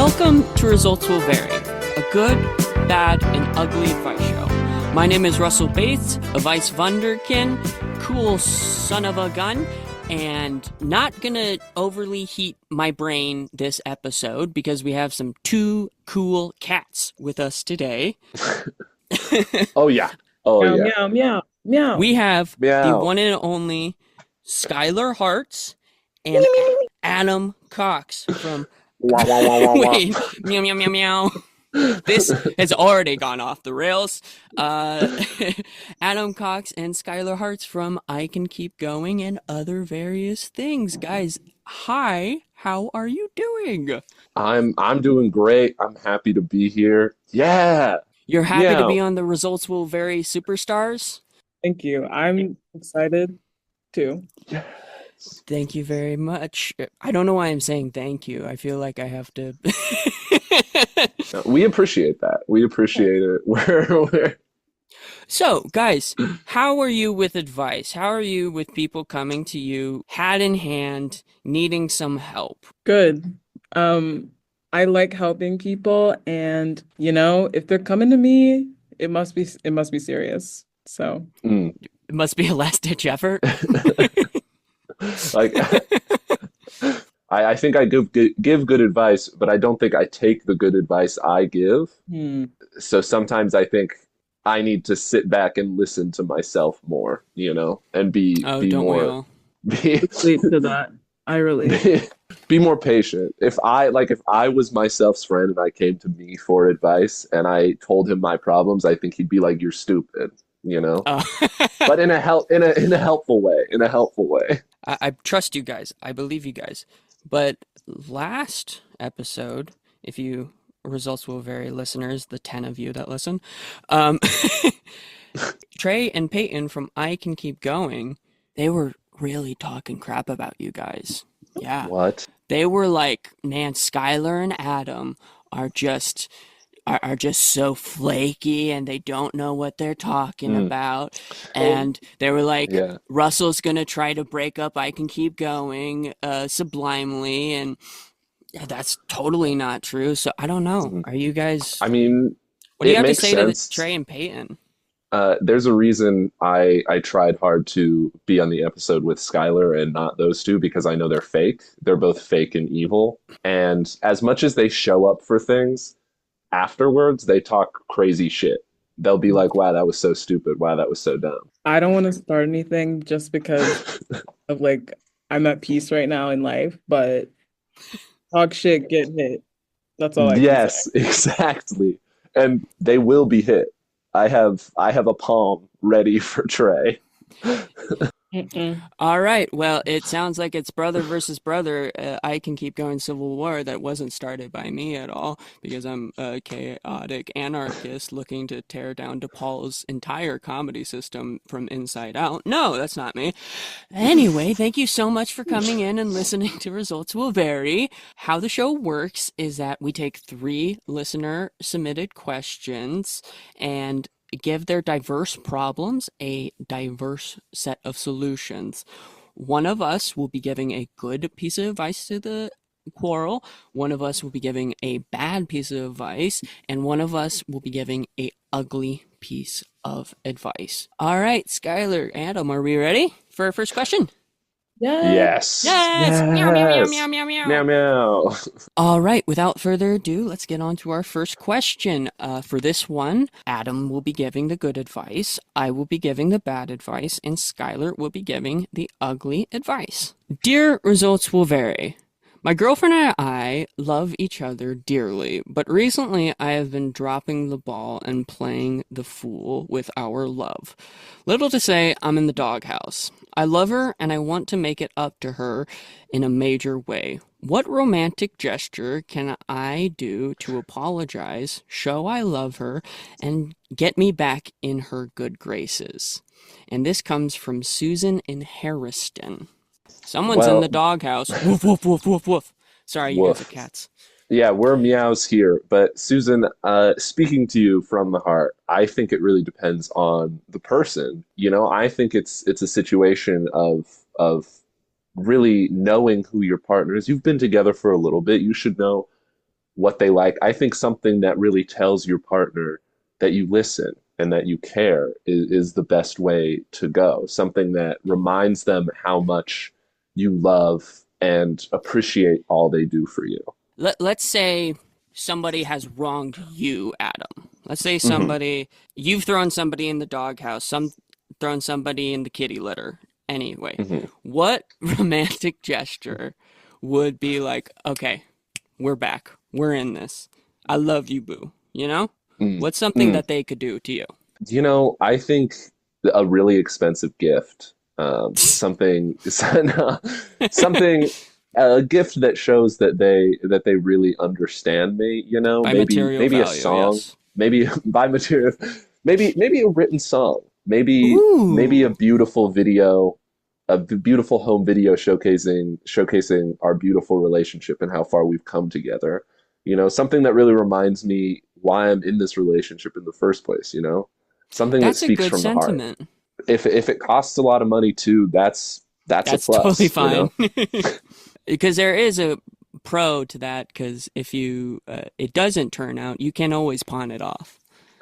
Welcome to Results Will Vary, a good, bad, and ugly advice show. My name is Russell Bates, a Vice Wunderkind, cool son of a gun, and not gonna overly heat my brain this episode because we have some two cool cats with us today. Oh yeah. Oh Meow, yeah. meow, meow, meow. We have the Meow. one and only Skylar Harts and Adam Cox from Wah, wah, wah, wah, wah. Wait, meow, meow, meow, meow. This has already gone off the rails. Adam Cox and Skylar Harts from I Can Keep Going and other various things. Guys, hi, how are you doing? I'm doing great. I'm happy to be here. Yeah. You're happy to Meow. be on the Results Will Vary Superstars? Thank you. I'm excited too. Thank you very much. I don't know why I'm saying thank you. I feel like I have to... We appreciate that. We appreciate it. We're So, guys, how are you with advice? How are you with people coming to you, hat in hand, needing some help? Good. I like helping people, and if they're coming to me, it must be serious. So Mm. It must be a last-ditch effort. Like I think I give good advice, but I don't think I take the good advice I give. So sometimes I think I need to sit back and listen to myself more, and be Oh, be don't we more all? be, relate to that. I relate. be more patient. If I was myself's friend and I came to me for advice and I told him my problems, I think he'd be like, "You're stupid," Oh. but in a helpful way, in a helpful way. I trust you guys. I believe you guys. But last episode, if you Results Will Vary listeners, the 10 of you that listen, Trey and Peyton from I Can Keep Going, they were really talking crap about you guys. Yeah. What? They were like, man, Skylar and Adam are just so flaky and they don't know what they're talking about. And they were like, Yeah. Russell's gonna try to break up I Can Keep Going sublimely, and that's totally not true. So I don't know. Are you guys, I mean, what do you it have to makes say to sense. Trey and Peyton? There's a reason I tried hard to be on the episode with Skylar and not those two because I know they're fake. They're both fake and evil. And as much as they show up for things, afterwards they talk crazy shit. They'll be like, "Wow, that was so stupid. Wow, that was so dumb." I don't want to start anything just because of I'm at peace right now in life, but talk shit, get hit. That's all I can Yes, say. exactly. And they will be hit. I have a palm ready for Trey. All right. Well, it sounds like it's brother versus brother. I Can Keep Going Civil War that wasn't started by me at all because I'm a chaotic anarchist looking to tear down DePaul's entire comedy system from inside out. No, that's not me. Anyway, thank you so much for coming in and listening to Results Will Vary. How the show works is that we take 3 listener submitted questions and give their diverse problems a diverse set of solutions. One of us will be giving a good piece of advice to the quarrel, one of us will be giving a bad piece of advice, and one of us will be giving a ugly piece of advice. All right, Skylar, Adam, are we ready for our first question? Yes. Yes! Meow, meow, meow, meow, meow, Meow meow. meow. All right, without further ado, let's get on to our first question. For this one, Adam will be giving the good advice, I will be giving the bad advice, and Skylar will be giving the ugly advice. Dear Results Will Vary, my girlfriend and I love each other dearly, but recently I have been dropping the ball and playing the fool with our love. Little to say, I'm in the doghouse. I love her and I want to make it up to her in a major way. What romantic gesture can I do to apologize, show I love her, and get me back in her good graces? And this comes from Susan in Harriston. Someone's in Well, the doghouse. Woof, woof, woof, woof, woof. Sorry, you guys are woof. cats. Yeah, we're meows here. But Susan, speaking to you from the heart, I think it really depends on the person. I think it's a situation of really knowing who your partner is. You've been together for a little bit. You should know what they like. I think something that really tells your partner that you listen and that you care is the best way to go. Something that reminds them how much you love and appreciate all they do for you. Let's say somebody has wronged you, Adam. Let's say Hmm. you've thrown somebody in the doghouse, thrown somebody in the kitty litter. Anyway, Hmm. what romantic gesture would be like, okay, we're back. We're in this. I love you, boo. You know? Mm. What's something Mm. that they could do to you? I think a really expensive gift, something, something, a gift that shows that they really understand me. By material Maybe a value, song, yes. maybe by material, maybe a written song, maybe a Ooh, beautiful video, a beautiful home video showcasing our beautiful relationship and how far we've come together. Something that really reminds me why I'm in this relationship in the first place. Something that that's a speaks good from the heart. sentiment. If it costs a lot of money too, that's a That's totally plus. fine. Because there is a pro to that, because if it doesn't turn out, you can always pawn it off.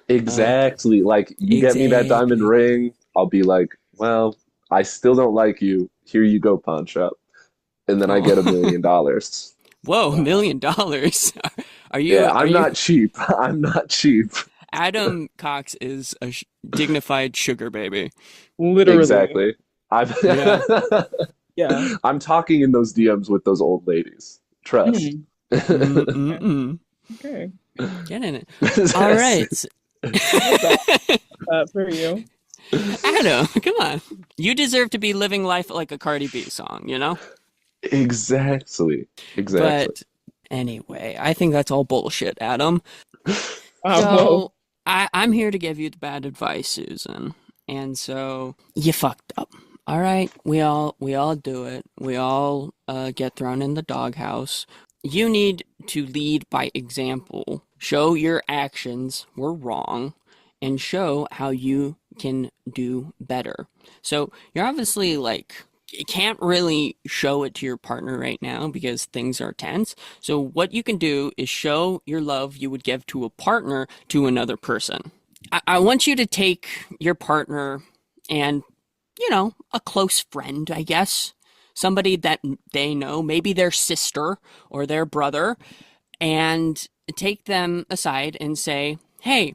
Uh, Exactly. Like you get me that diamond exactly. ring, I'll be like, well, I still don't like you. Here you go, pawn shop. And then I get $1 Oh, million. whoa, Wow. $1 million. Are Yeah, are I'm you, not cheap. I'm not cheap. Adam Cox is a dignified sugar baby. Literally. Exactly. I'm Yeah. Yeah. I'm talking in those DMs with those old ladies. Trust. Mm. Okay. Mm-mm-mm. Okay. Get in it. All right. I love that for you. Adam, come on. You deserve to be living life like a Cardi B song, you know? Exactly. Exactly. But anyway, I think that's all bullshit, Adam. Whoa. So I'm here to give you the bad advice, Susan. And so you fucked up. All right, we all do it. We all get thrown in the doghouse. You need to lead by example. Show your actions were wrong and show how you can do better. So you're obviously like you can't really show it to your partner right now because things are tense. So what you can do is show your love you would give to a partner to another person. I want you to take your partner and, a close friend, I guess, somebody that they know, maybe their sister or their brother, and take them aside and say, hey,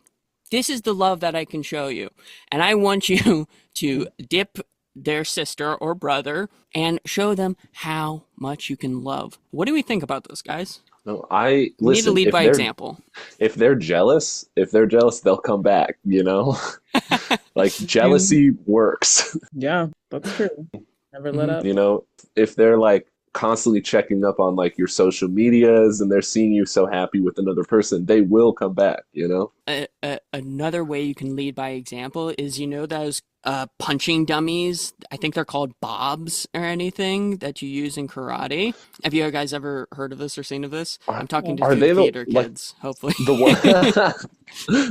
this is the love that I can show you. And I want you to dip their sister or brother and show them how much you can love. What do we think about this, guys? No, I You need to listen, lead by example. if they're jealous, they'll come back. Like You, jealousy works. yeah, that's true. Never let Hmm. up. You know, if they're like constantly checking up on like your social medias and they're seeing you so happy with another person, they will come back. Another way you can lead by example is those punching dummies. I think they're called bobs or anything that you use in karate. Have you guys ever heard of this or seen of this? Are, I'm talking Yeah. to are two they theater like kids, hopefully. the one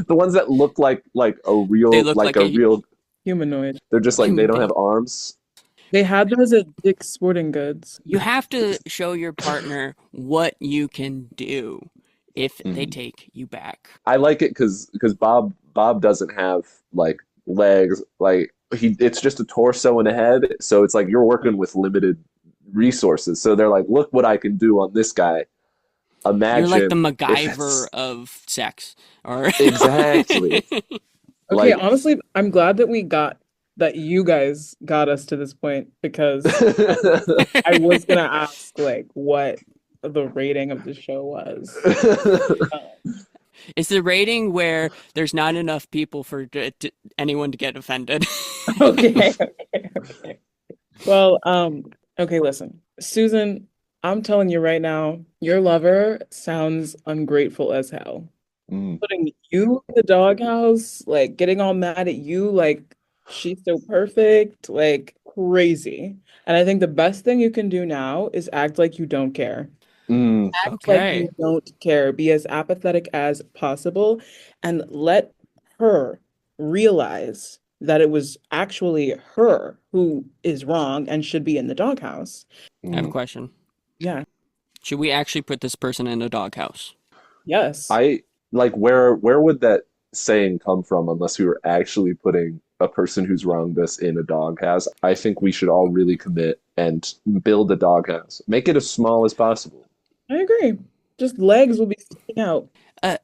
the ones that look like a They real look like like a a real Humanoid. they're just like they human don't have being. arms. They had those at Dick's Sporting Goods. You have to show your partner what you can do if they Mhm. take you back. I like it because Bob doesn't have like legs. Like it's just a torso and a head. So it's like you're working with limited resources. So they're like, look what I can do on this guy. You're like the Imagine if MacGyver it's of sex, or exactly Okay, like honestly, I'm glad that you guys got us to this point because I was gonna ask like what the rating of the show was. it's the rating where there's not enough people for anyone to get offended. Okay, okay, okay. Well, okay, listen. Susan, I'm telling you right now, your lover sounds ungrateful as hell. Mm, Putting you in the doghouse, like getting all mad at you, like she's so perfect, like crazy. And I think the best thing you can do now is act like you don't care. mm, Act like Okay. you don't care. Be as apathetic as possible and let her realize that it was actually her who is wrong and should be in the doghouse. I have a mm. question. Yeah. Should we actually put this person in a doghouse? Yes. I like where would that saying come from unless we were actually putting a person who's wronged us in a doghouse? I think we should all really commit and build a doghouse. Make it as small as possible. I agree. Just legs will be sticking out.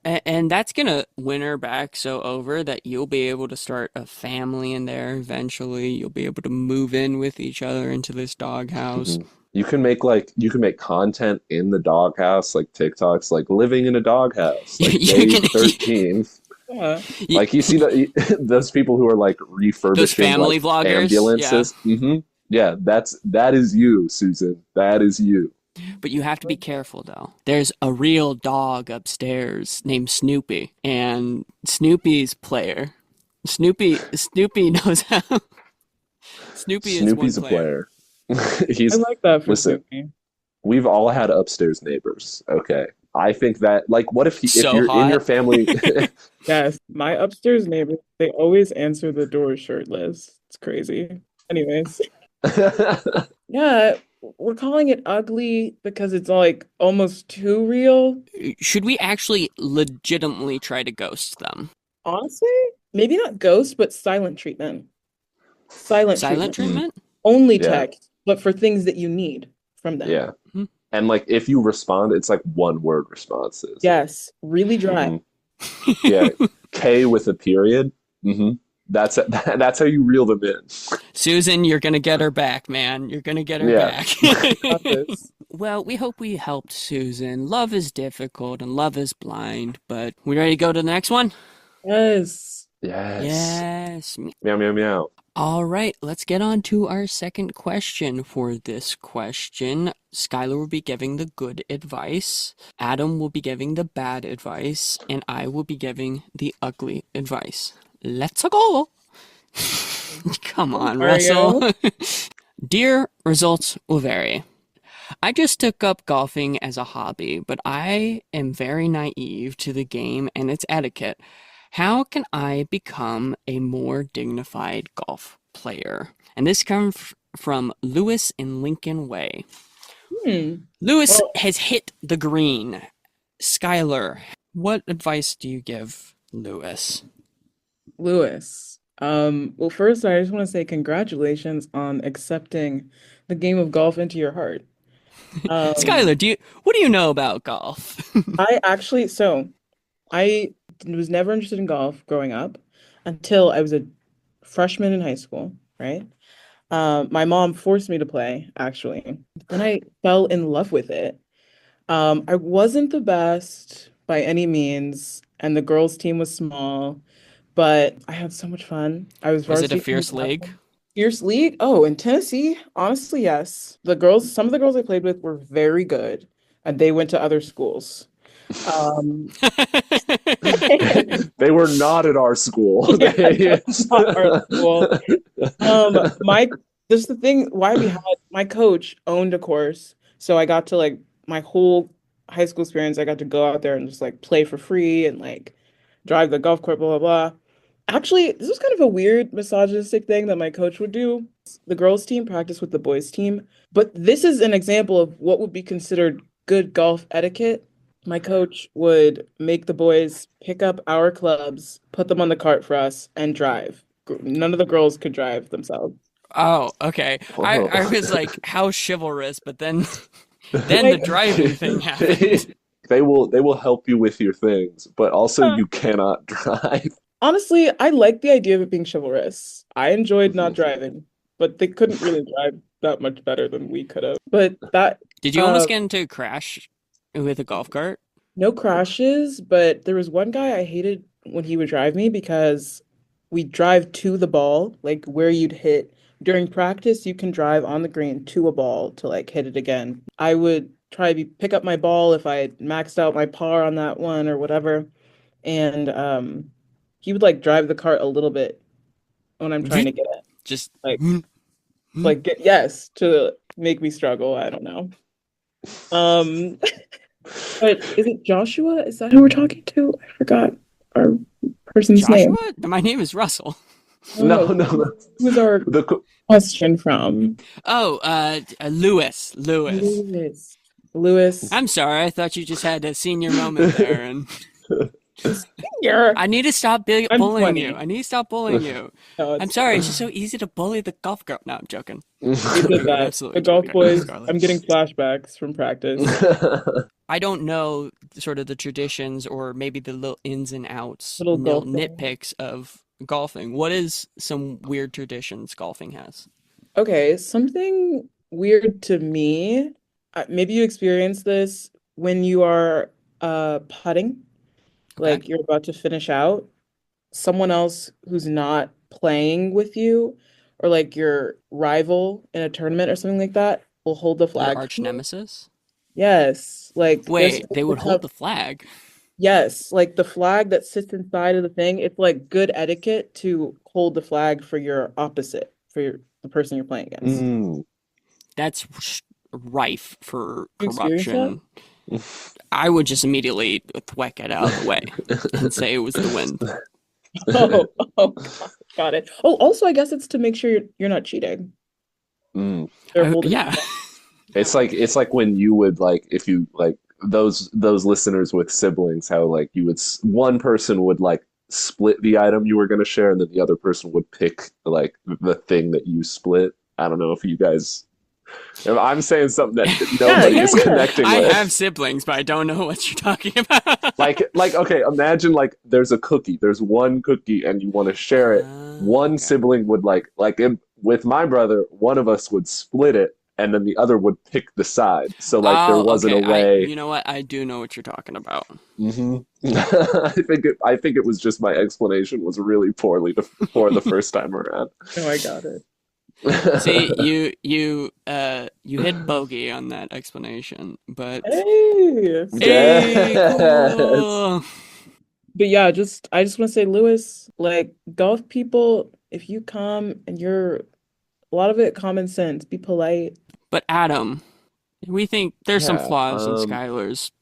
And that's gonna win her back so over that you'll be able to start a family in there eventually. You'll be able to move in with each other into this doghouse. Mhm. You can make content in the doghouse, like TikToks, like living in a doghouse, like You day can 13. Yeah. you, Like you see those people who are like those refurbishing family like vloggers, yeah. ambulances. Yeah, that is you, Susan. That is you. But you have to be careful though. There's a real dog upstairs named Snoopy, and Snoopy's player. Snoopy knows how. Snoopy is one Snoopy's a player. player. I He's like that for listen, Snoopy. we've all had upstairs neighbors, okay? I think that like what if So you're in your hot. family Yes, my upstairs neighbors, they always answer the door shirtless. It's crazy. Anyways, yeah, we're calling it ugly because it's like almost too real. Should we actually legitimately try to ghost them? Honestly, maybe not ghost, but silent treatment. Silent Silent treatment. Mm, treatment? Only yeah, text, but for things that you need from them. yeah. Hmm. And like if you respond, it's like one word responses. Yes, really dry. hmm Yeah, K with a period. hmm That's that's how you reel them in. Susan, you're gonna get her back, man. You're gonna get her Yeah. back. Got this. Well, we hope we helped Susan. Love is difficult and love is blind, but we ready to go to the next one? Yes. Yes. Yes. Meow meow meow. All right, let's get on to our second question. For this question, Skylar will be giving the good advice, Adam will be giving the bad advice, and I will be giving the ugly advice. Let's go! Come on, Russell. Mario. Dear results will vary. I just took up golfing as a hobby, but I am very naive to the game and its etiquette. How can I become a more dignified golf player? And this comes from Lewis in Lincoln Way. Hmm. Lewis Well, has hit the green. Skylar, what advice do you give Lewis? Lewis. Well, first, I just want to say congratulations on accepting the game of golf into your heart. Um, Skylar, what do you know about golf? I actually, so I was never interested in golf growing up until I was a freshman in high school, right? My mom forced me to play, actually. Then I fell in love with it. I wasn't the best by any means, and the girls' team was small, but I had so much fun. I was Was it a varsity team fierce league? captain. Fierce League? Oh, in Tennessee? Honestly, yes. Some of the girls I played with were very good, and they went to other schools. Um, They were not at our school. yeah, not our school. My this is the thing why we had my coach owned a course, so I got to like my whole high school experience. I got to go out there and just like play for free and like drive the golf cart, blah blah blah. Actually, this was kind of a weird misogynistic thing that my coach would do. The girls' team practiced with the boys' team, but this is an example of what would be considered good golf etiquette. My coach would make the boys pick up our clubs, put them on the cart for us, and drive. None of the girls could drive themselves. Oh, okay. Whoa. I was like, how chivalrous, but then then the Like, driving thing happened. They will help you with your things, but also you cannot drive. honestly, I like the idea of it being chivalrous. I enjoyed not driving, but they couldn't really drive that much better than we could have. But that, Did you uh, almost get into a crash with a golf cart? no crashes, but there was one guy I hated when he would drive me because we drive to the ball, like where you'd hit. During practice, you can drive on the green to a ball to like hit it again. I would try to pick up my ball if I had maxed out my par on that one or whatever. And he would like drive the cart a little bit when I'm trying to get it. Just Like get yes to make me struggle. I don't know. Um But is it Joshua? Is that who we're talking to? I forgot our person's Joshua? name. My name is Russell. No, Oh, no, no. who's our The question from? Oh, Lewis. Lewis. Lewis. Lewis. I'm sorry, I thought you just had a senior moment there, and You're, I need to stop I'm bullying you. 20. I need to stop bullying you. No, I'm it's sorry, fine. it's just so easy to bully the golf girl. No, I'm joking. We did I'm that. The absolutely golf joking, boys. Scarlett. I'm getting flashbacks from practice. I don't know sort of the traditions or maybe the little ins and outs, Little golf thing. nitpicks of golfing. What is some weird traditions golfing has? Okay, something weird to me. Maybe you experience this when you are putting, Okay. like you're about to finish out. Someone else who's not playing with you, or like your rival in a tournament or something like that, will hold the Your flag for arch you. nemesis? Yes, like they're Wait, supposed they to would hold come. the flag. Yes, like the flag that sits inside of the thing. It's like good etiquette to hold the flag for your opposite, for the person you're playing against. Mm. That's rife for You experience that? corruption. I would just immediately thwack it out of the way and say it was the wind. Oh, oh, got it. Oh, also, I guess it's to make sure you're not cheating. Mm. They're holding the Yeah. flag. It's like when you would like if you like those listeners with siblings, how like you would one person would like split the item you were going to share, and then the other person would pick like the thing that you split. I don't know if you guys. If I'm saying something that Yeah, nobody yeah, is yeah. connecting I have with. siblings, but I don't know what you're talking about. Like okay, imagine like there's a cookie, there's one cookie, and you want to share it. One Okay. sibling would with my brother, one of us would split it, and then the other would pick the side. So like there Oh, wasn't a okay. way. You know what? I do know what you're talking about. Hmm. I think it was just my explanation was really poor the first time around. No, I got it. See, you hit bogey on that explanation, but Hey. hey, Yes. cool. But yeah, I just want to say, Lewis, like golf people, if you come and you're a lot of it common sense, be polite. But Adam, we think there's some Yeah. flaws in Skylar's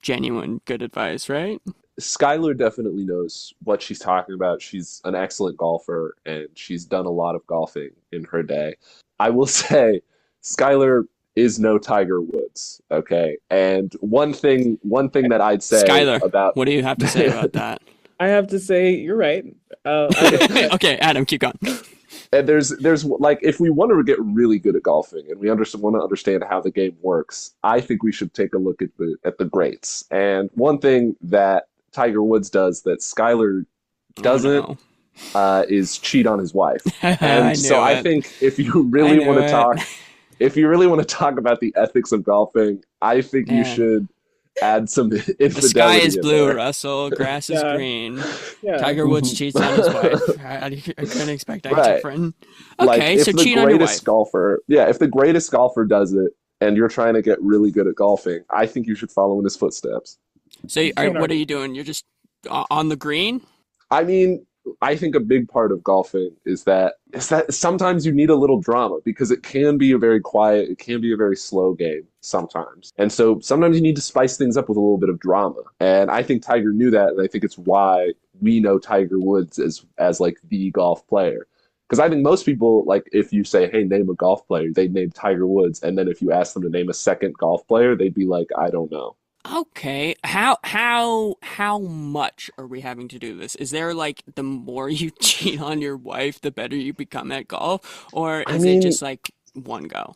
genuine good advice, right? Skylar definitely knows what she's talking about. She's an excellent golfer and she's done a lot of golfing in her day. I will say, Skylar is no Tiger Woods, okay? And one thing that I'd say Skylar, about what do you have to say about that? I have to say, you're right. I get that. Okay, Adam, keep going. and there's like if we want to get really good at golfing and we want to understand how the game works, I think we should take a look at the greats. And one thing that Tiger Woods does that Skylar Oh doesn't no. is cheat on his wife. I And so knew I it. think if you I really knew want to it. talk, if you really want to talk about the ethics of golfing, I think you Man. should add some The sky is infidelity in blue, there. Russell. Grass is Yeah, green. yeah. Tiger Woods Mhm. cheats on his wife. I couldn't expect any Right. different. Like Okay, if so the cheat on your greatest wife. golfer, yeah, if the greatest golfer does it and you're trying to get really good at golfing, I think you should follow in his footsteps. So, Can't what are argue. you doing? You're just on the green? I mean, I think a big part of golfing is that sometimes you need a little drama because it can be a very quiet, it can be a very slow game sometimes. And so sometimes you need to spice things up with a little bit of drama. And I think Tiger knew that, and I think it's why we know Tiger Woods as like the golf player. Because I think most people, like if you say, hey, name a golf player, they'd name Tiger Woods. And then if you ask them to name a second golf player, they'd be like, I don't know. Okay. How much are we having to do this? Is there like the more you cheat on your wife, the better you become at golf, or I is it mean, just like one go?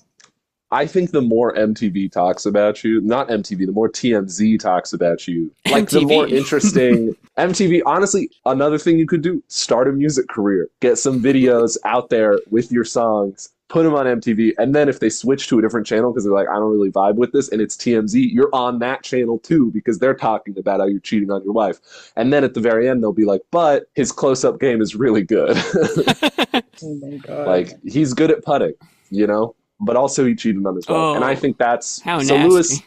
I think the more MTV talks about you, not MTV, the more TMZ talks about you, like the more MTV. interesting MTV. Honestly, another thing you could do, start a music career, get some videos out there with your songs, put them on MTV. And then if they switch to a different channel because they're like, I don't really vibe with this, and it's TMZ, you're on that channel too because they're talking about how you're cheating on your wife. And then at the very end, they'll be like, but his close up game is really good. Oh my God. Like he's good at putting, you know? But also he cheated on his wife. And I Oh, think that's how so Lewis, nasty.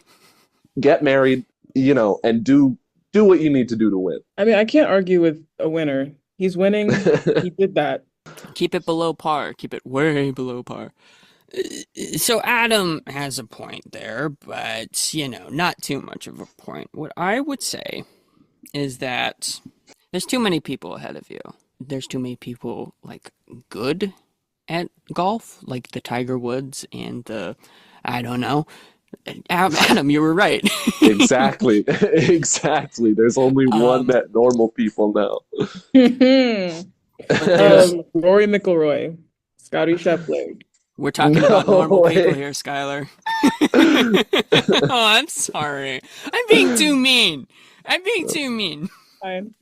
get married, and do what you need to do to win. I mean, I can't argue with a winner. He's winning. He did that. Keep it below par. Keep it way below par. So Adam has a point there, but not too much of a point. What I would say is that there's too many people ahead of you. There's too many people like good at golf, like the Tiger Woods and the I don't know, Adam, you were right. Exactly. Exactly. There's only one Um, that normal people know. but there's Rory McIlroy, Scotty Scheffler. we're talking about No normal people way. here, Skylar. Oh, I'm sorry. I'm being too mean. I'm being too mean. Fine,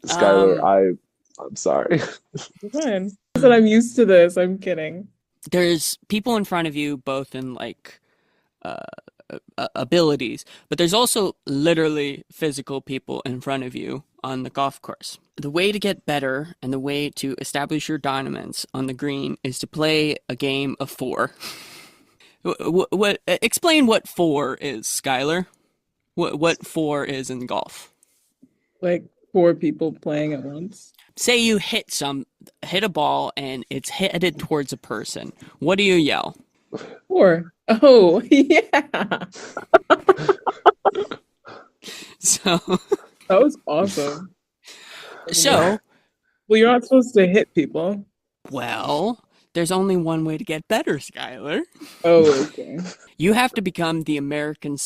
Skylar, Um, I'm sorry. it's fine. I said I'm used to this. I'm kidding. there's people in front of you, both in like uh, abilities, but there's also literally physical people in front of you on the golf course. The way to get better and the way to establish your dominance on the green is to play a game of FORE. Explain what FORE is, Skylar? What FORE is in golf? Like four people playing at once. Say you hit a ball and it's headed towards a person. What do you yell? Four. Oh, yeah. So That was awesome. so Well, you're not supposed to hit people. well, there's only one way to get better, Skylar. Oh, okay. You have to become the American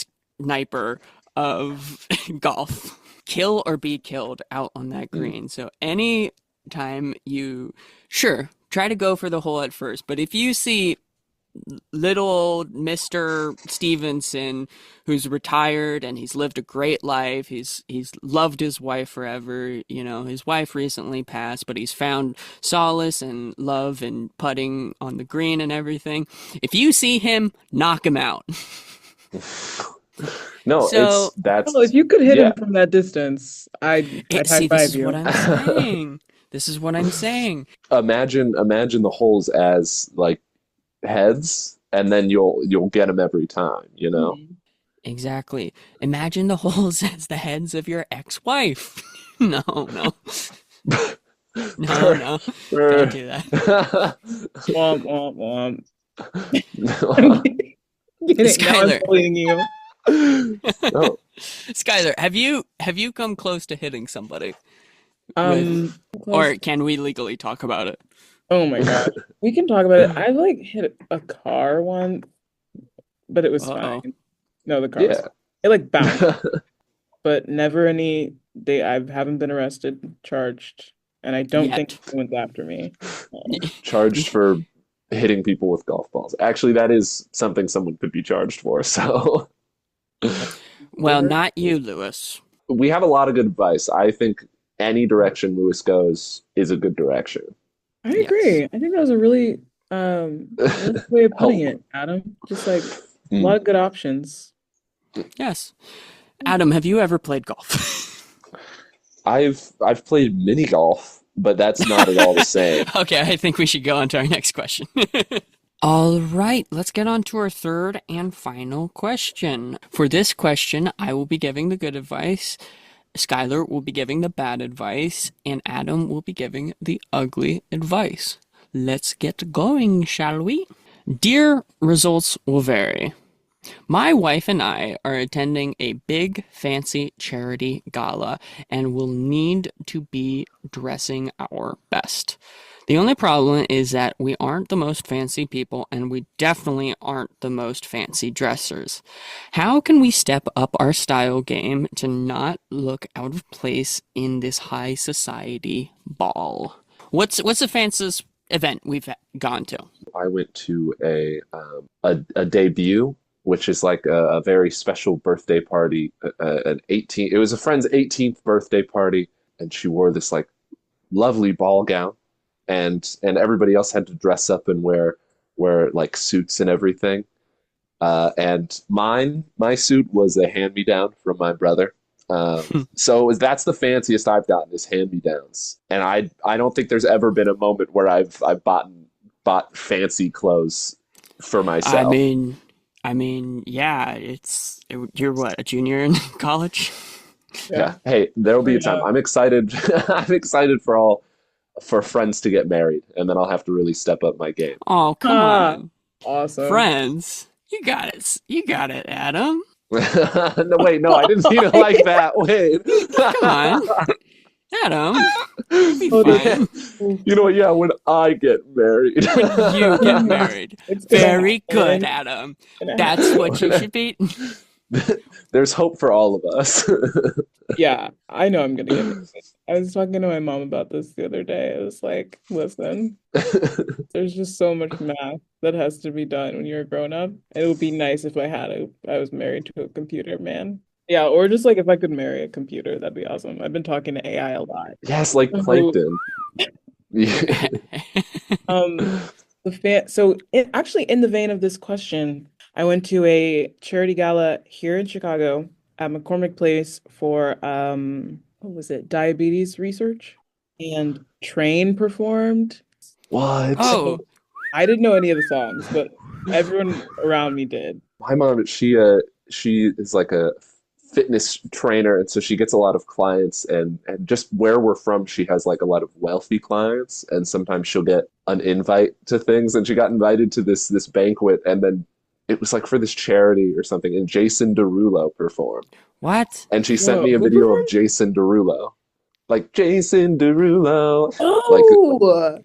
sniper of golf. Kill or be killed out on that Mm. green. So any time you sure try to go for the hole at first, but if you see little old Mr. Stevenson who's retired and he's lived a great life. He's loved his wife forever. You know, his wife recently passed, but he's found solace and love in putting on the green and everything. If you see him, knock him out. No, So, Well, if you could hit him yeah. from that distance, I'd high see, this five is what you. I'm saying. This is what I'm saying. Imagine the holes as like heads, and then you'll get them every time, you know? Mhm. Exactly. Imagine the holes as the heads of your ex-wife. No, no, no, no. Don't do that. Womp, womp, womp. I'm kidding. Now I'm Skylar, bullying you. No. Skylar, have you come close to hitting somebody with, Um, close. or can we legally talk about it? Oh my gosh. We can talk about it. I like hit a car once, but it was Uh-oh. fine. No, the car was Yeah. fine. It like bounced, but never any I haven't been arrested, charged, and I don't think Yet. anyone's after me. Charged for hitting people with golf balls. Actually, that is something someone could be charged for. So Well, not you, Lewis. we have a lot of good advice. I think any direction Lewis goes is a good direction. I Yes. agree. I think that was a really nice way of putting it, Adam. Just like a Mm. lot of good options. Yes. Adam, have you ever played golf? I've played mini golf, but that's not at all the same. Okay, I think we should go on to our next question. All right, let's get on to our third and final question. For this question, I will be giving the good advice, Skylar will be giving the bad advice, and Adam will be giving the ugly advice. Let's get going, shall we? Dear results will vary. My wife and I are attending a big, fancy charity gala and will need to be dressing our best. The only problem is that we aren't the most fancy people and we definitely aren't the most fancy dressers. How can we step up our style game to not look out of place in this high society ball? What's the fanciest event we've gone to? I went to a debut, which is like a very special birthday party. An 18. It was a friend's 18th birthday party, and she wore this like lovely ball gown, and everybody else had to dress up and wear like suits and everything. And my suit was a hand-me-down from my brother. So that's the fanciest I've gotten is hand-me-downs, and I don't think there's ever been a moment where I've bought fancy clothes for I myself. mean, yeah, you're what, a junior in college? Yeah. Hey, there'll be a time. I'm excited. I'm excited for friends to get married, and then I'll have to really step up my game. Oh, come on. Awesome. Friends. You got it. You got it, Adam. No, wait, no, I didn't mean it like that. Wait. Come on. Adam, you'll be Oh, this Yeah. fine is You know what? Yeah, when I get married. when you get married. it's gonna Very good, happen. Adam. It's gonna That's what you happen. should be. There's hope for all of us. Yeah, I know I'm gonna get married. I was talking to my mom about this the other day. I was like, listen, there's just so much math that has to be done when you're a grown up. It would be nice if I was married to a computer, man. Yeah, or just like if I could marry a computer, that'd be awesome. I've been talking to AI a lot. Yes, like So, plankton. Yeah. um, actually in the vein of this question, I went to a charity gala here in Chicago at McCormick Place for what was it? Diabetes research. And Train performed. What? Oh, I didn't know any of the songs, but everyone around me did. My mom, she is like a fitness trainer, and so she gets a lot of clients, and just where we're from, she has like a lot of wealthy clients, and sometimes she'll get an invite to things, and she got invited to this banquet, and then it was like for this charity or something, and Jason Derulo performed, what? and she sent Whoa, me a who video of performed? Jason Derulo, like Jason Derulo, like Oh,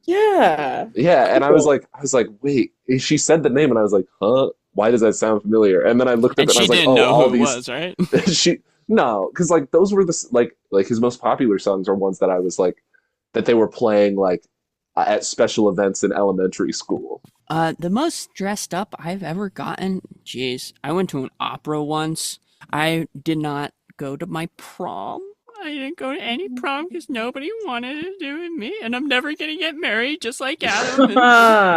yeah. yeah, and Cool. I was like, wait, she said the name, and I was like, huh? Why does that sound familiar? And then I looked up And and I she was like, didn't oh, know all who it these was, right? she no, because like those were like his most popular songs are ones that I was like that they were playing like at special events in elementary school. The most dressed up I've ever gotten, jeez, I went to an opera once. I did not go to my prom. I didn't go to any prom because nobody wanted to do with me, and I'm never gonna get married, just like Adam.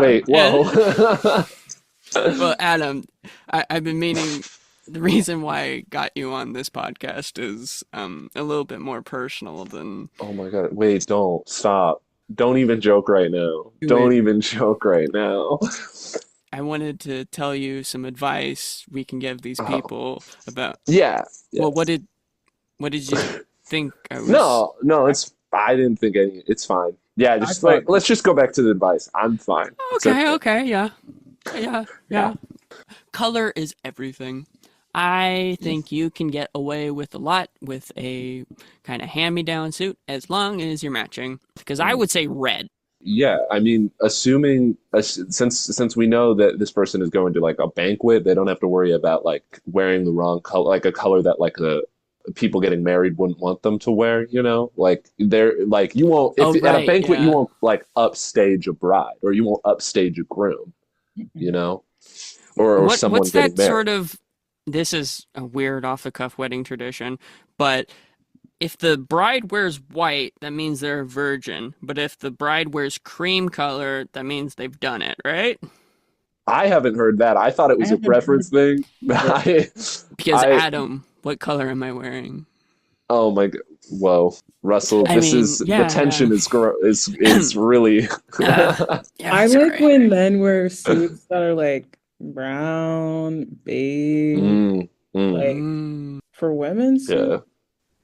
Wait, And whoa. well, Adam, I've been meaning. The reason why I got you on this podcast is a little bit more personal than Oh my God. Wait, don't stop. Don't even joke right now. Do Don't it. even joke right now. I wanted to tell you some advice we can give these Oh, people about. yeah, Well, yes. what did you think I was? No, no, it's I didn't think any it's fine. Yeah, I just like thought, let's just go back to the advice. I'm fine. It's Okay, okay. okay, yeah, yeah, Yeah. yeah. Color is everything. I think you can get away with a lot with a kind of hand-me-down suit as long as you're matching. Because I would say red. Yeah, I mean, assuming since we know that this person is going to like a banquet, they don't have to worry about like wearing the wrong color, like a color that like the people getting married wouldn't want them to wear, you know? Like they're like you won't if Oh, at a right, banquet you yeah. won't like upstage a bride or you won't upstage a groom, you know, or someone What's getting that married. sort of? This is a weird off-the-cuff wedding tradition, but if the bride wears white, that means they're a virgin. But if the bride wears cream color, that means they've done it, right? I haven't heard that. I thought it I was a haven't preference heard thing. either. Because I Adam, what color am I wearing? Oh my God. Whoa, Russell, I this mean, is the tension is really yeah, I like sorry. when men wear suits that are like brown, beige, mm, mm, like Mm. for women's suits, yeah.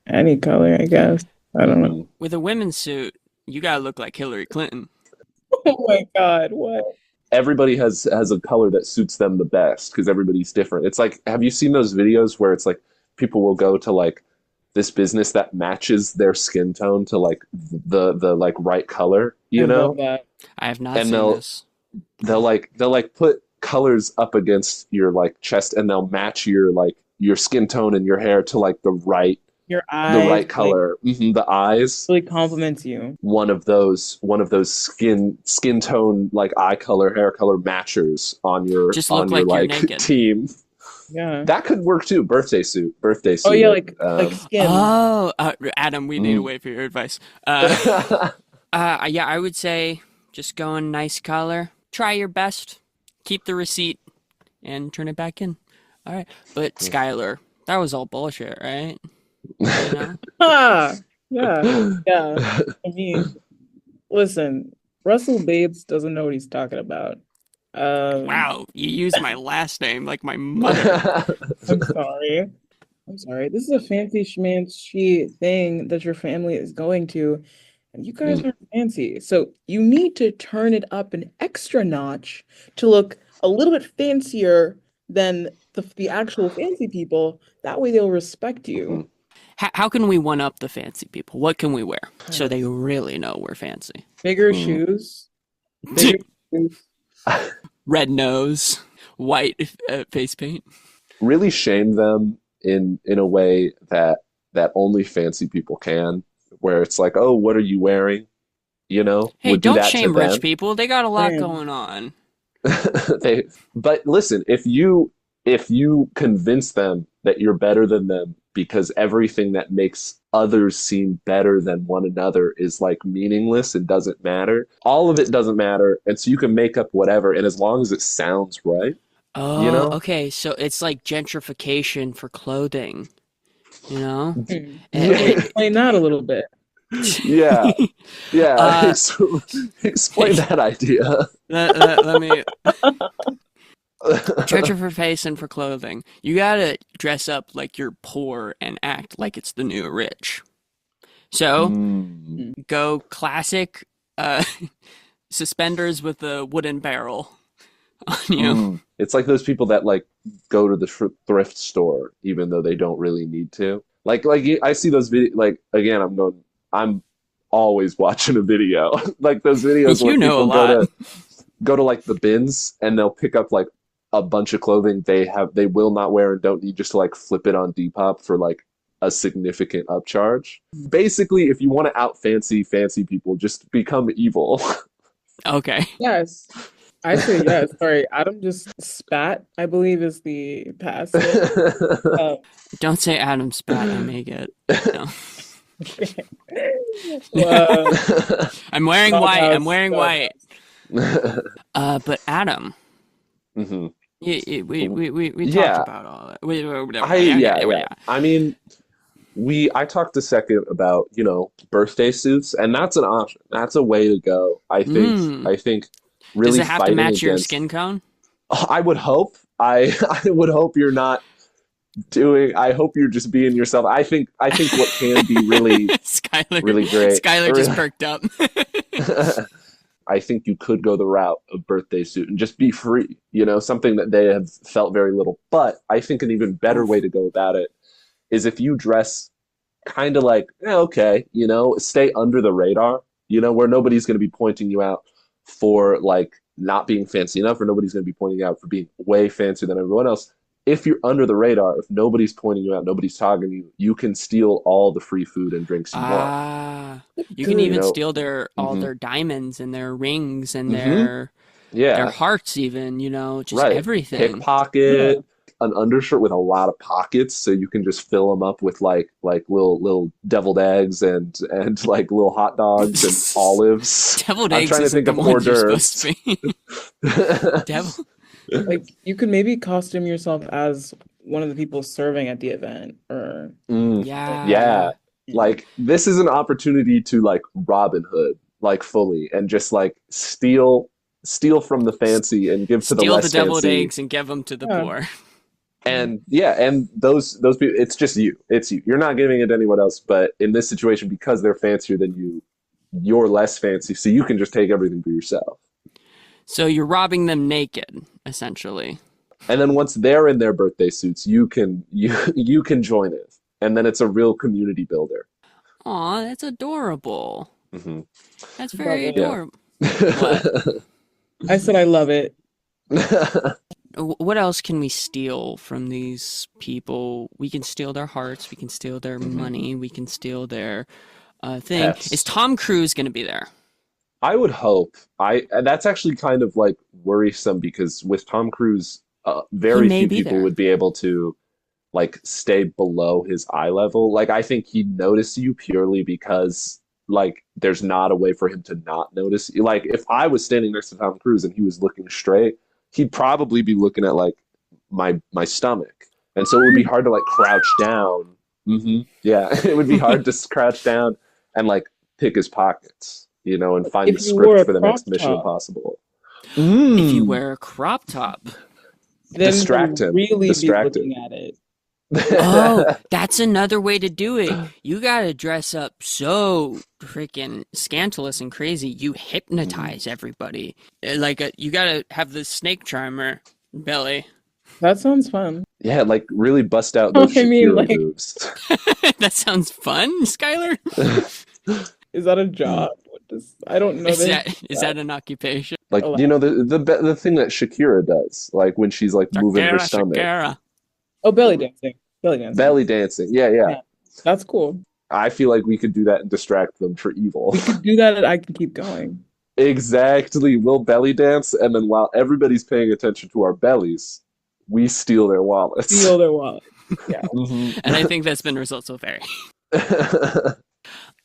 any color, I guess. I don't know. Hmm. With a women's suit, you gotta look like Hillary Clinton. Oh my God, what? Everybody has a color that suits them the best because everybody's different. It's like, have you seen those videos where it's like people will go to like this business that matches their skin tone to like the like right color, I you love know? that. I have not And seen this. they'll like put colors up against your like chest and they'll match your like your skin tone and your hair to like Your the eyes right like color. The eyes, really compliments you. one of those skin tone like eye color, hair color matchers Just look on your like you're like naked. team. Yeah. That could work too. Birthday Oh yeah, suit. like skin. Oh, Adam, we need to Mm. wait for your advice. Yeah, I would say just go in nice color. Try your best. Keep the receipt and turn it back in. All right. But Skylar, that was all bullshit, right? You know? Ah, yeah, yeah. I mean, listen, Russell Bates doesn't know what he's talking about. Um, Wow, you used my last name like my mother. I'm sorry. I'm sorry. This is a fancy schmancy thing that your family is going to, and you guys Mm. are fancy. So you need to turn it up an extra notch to look a little bit fancier than the actual fancy people. That way they'll respect you. How can we one up the fancy people? What can we wear so they really know we're fancy? Bigger Hmm. shoes. Bigger shoes. Red nose, white face paint. Really shame them in a way that only fancy people can, where it's like, oh, what are you wearing? You know, Hey, would do don't that to shame rich them. people. They got a lot Man. going on. They, but listen, if you convince them that you're better than them because everything that makes others seem better than one another is like meaningless and doesn't matter, all of it doesn't matter, and so you can make up whatever, and as long as it sounds right, you Oh, know? okay. So it's like gentrification for clothing, you know? It, Explain that a little bit. Yeah, it yeah. uh, So explain that idea. let me gentrification for clothing. You gotta dress up like you're poor and act like it's the new rich. So Mm, Mm. go classic uh, suspenders with a wooden barrel on you. mm. It's like those people that like go to the thrift store even though they don't really need to. I see those video. Like again, I'm always watching a video. Like those videos where You know a people lot. go to like the bins and they'll pick up like a bunch of clothing they will not wear and don't need, just to like flip it on Depop for like a significant upcharge. Basically, if you want to out fancy people, just become evil. Okay. Yes. I say yes. Sorry, Adam just spat, I believe is the past tense. Um, Don't say Adam spat. I may get. No. well, I'm wearing white. I'm doghouse, wearing white. doghouse. But Adam, hmm we talked Yeah, about all that. Whatever. I Yeah, yeah, yeah, yeah. yeah. I mean, I talked a second about, birthday suits, and that's an option. That's a way to go. I think Mm. I think Does really it have to fighting match your against skin tone? I would hope. I would hope you're not doing I hope you're just being yourself. I think what can be really Skylar, really great. Skylar just perked up. I think you could go the route of birthday suit and just be free, something that they have felt very little. But I think an even better way Oof. to go about it is if you dress kind of like, okay, stay under the radar, where nobody's going to be pointing you out for like not being fancy enough, or nobody's going to be pointing you out for being way fancier than everyone else. If you're under the radar, if nobody's pointing you out, nobody's talking to you, you can steal all the free food and drinks you want. Ah, you can Good. even steal their all Hmm their diamonds and their rings and hmm their Yeah, hearts even, just right. everything. Yeah. Pickpocket, an undershirt with a lot of pockets, so you can just fill them up with like little deviled eggs and like little hot dogs and olives. Deviled I'm eggs trying to isn't think the of hors ones you're supposed d'oeuvres. to be. Devil. Like you could maybe costume yourself as one of the people serving at the event or Mm, like Yeah, yeah, yeah. like this is an opportunity to like Robin Hood, like fully, and just like steal from the S- fancy and give to the Steal the less deviled fancy. eggs and give them to the yeah. poor. And yeah, and those people, it's just you. It's you. You're not giving it to anyone else. But in this situation, because they're fancier than you, you're less fancy, so you can just take everything for yourself. So you're robbing them naked, essentially. And then once they're in their birthday suits, you can join it, and then it's a real community builder. Aw, that's adorable. Hmm That's Love very it. Yeah. adorable. What? I said I love it. What else can we steal from these people? We can steal their hearts. We can steal their hmm money. We can steal their thing. Is Pets. Tom Cruise going to be there? I would hope. That's actually kind of like worrisome because with Tom Cruise, He very may few be people there. would be able to like stay below his eye level. Like I think he'd notice you purely because like there's not a way for him to not notice you. Like if I was standing next to Tom Cruise and he was looking straight, he'd probably be looking at like my stomach. And so it would be hard to like crouch down. Yeah, it would be hard to crouch down and like pick his pockets, and find the If you wore script a for the crop next Mission top, Impossible. If you Mm. wear a crop top. then Distract they'll him. really be Distract looking him. at it. Oh, that's another way to do it. You gotta dress up so freaking scandalous and crazy. You Mhm. hypnotize everybody. You gotta have the snake charmer belly. That sounds fun. Yeah, like really bust out those I mean, Shakira like, moves. That sounds fun, Skylar. is that a job? I don't know Is this. that an occupation? Like, Oh, you know, the thing that Shakira does, like when she's like moving her Shakira, stomach, Shakira. oh, belly dancing. Belly dancing. belly dancing. Yeah, yeah. Yeah, that's cool. I feel like we could do that and distract them for evil. We could do that and I can keep going. Exactly. We'll belly dance, and then while everybody's paying attention to our bellies, we steal their wallets. Steal their wallet. Yeah. And I think that's been results so very.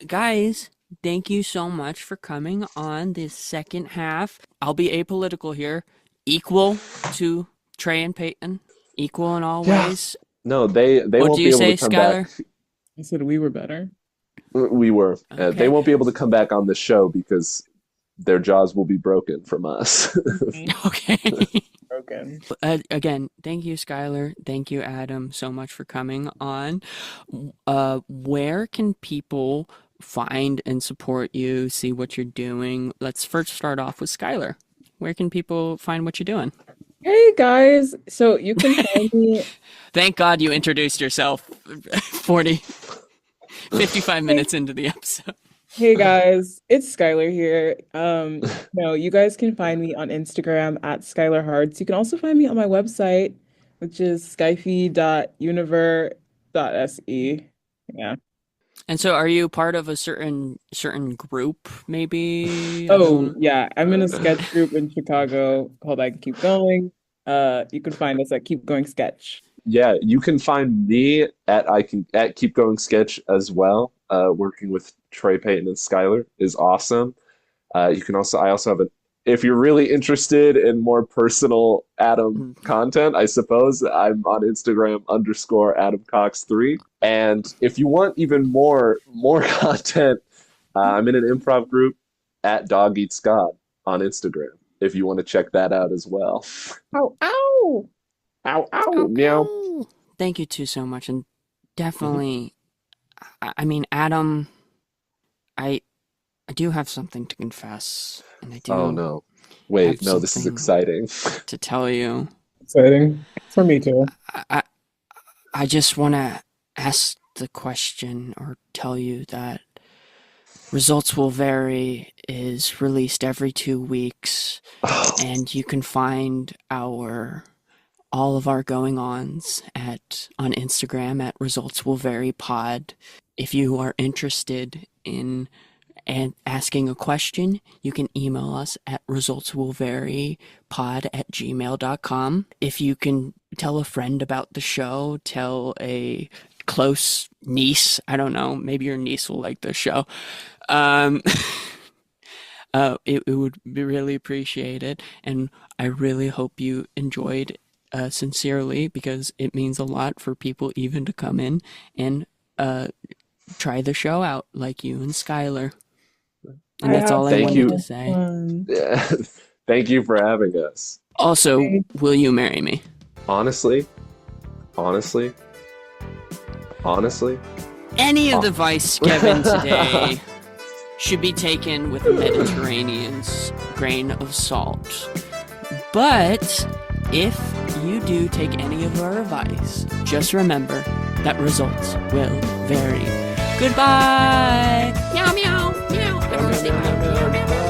Guys, thank you so much for coming on this second half. I'll be apolitical here. Equal to Trey and Peyton. Equal in all Yeah. ways. No, they What won't do be you able say, to come Skylar? back. I said we were better. We were. They Okay. won't be able to come back on the show because their jaws will be broken from us. Okay. Broken. Again, thank you, Skylar. Thank you, Adam, so much for coming on. Where can people find and support you, see what you're doing? Let's first start off with Skylar. Where can people find what you're doing? Hey guys, so you can find me. Thank God you introduced yourself 55 minutes into the episode. Hey guys, it's Skylar here. No, you guys can find me on Instagram at Skylar Harts. You can also find me on my website, which is skyfee.univer.se. Yeah. And so are you part of a certain group, maybe? Oh, yeah. I'm in a sketch group in Chicago called I Can Keep Going. You can find us at Keep Going Sketch. Yeah, you can find me at Keep Going Sketch as well. Working with Trey Payton and Skylar is awesome. You can also I also have if you're really interested in more personal Adam content, I suppose I'm on Instagram _AdamCox3. And if you want even more content, I'm in an improv group at Dog Eats God on Instagram. If you want to check that out as well. Ow, ow! Ow, ow, meow. Thank you too so much, and definitely, I mean, Adam, I do have something to confess, and I do Oh no. Wait, have no, this is something exciting. to tell you. Exciting. For me too. I I just want to ask the question or tell you that Results Will Vary is released every 2 weeks, and you can find all of our going-ons on Instagram at Results Will Vary Pod. If you are interested in asking a question, you can email us at resultswillvarypod@gmail.com. If you can tell a friend about the show, tell a close niece, I don't know, maybe your niece will like the show. It would be really appreciated, and I really hope you enjoyed sincerely, because it means a lot for people even to come in and try the show out, like you and Skylar. And that's all I Thank wanted you. to say. Yeah. Thank you for having us. Also, will you marry me? Honestly, Any of the advice given today should be taken with a Mediterranean's grain of salt. But if you do take any of our advice, just remember that results will vary. Goodbye! Meow meow meow. I don't wanna say meow meow meow.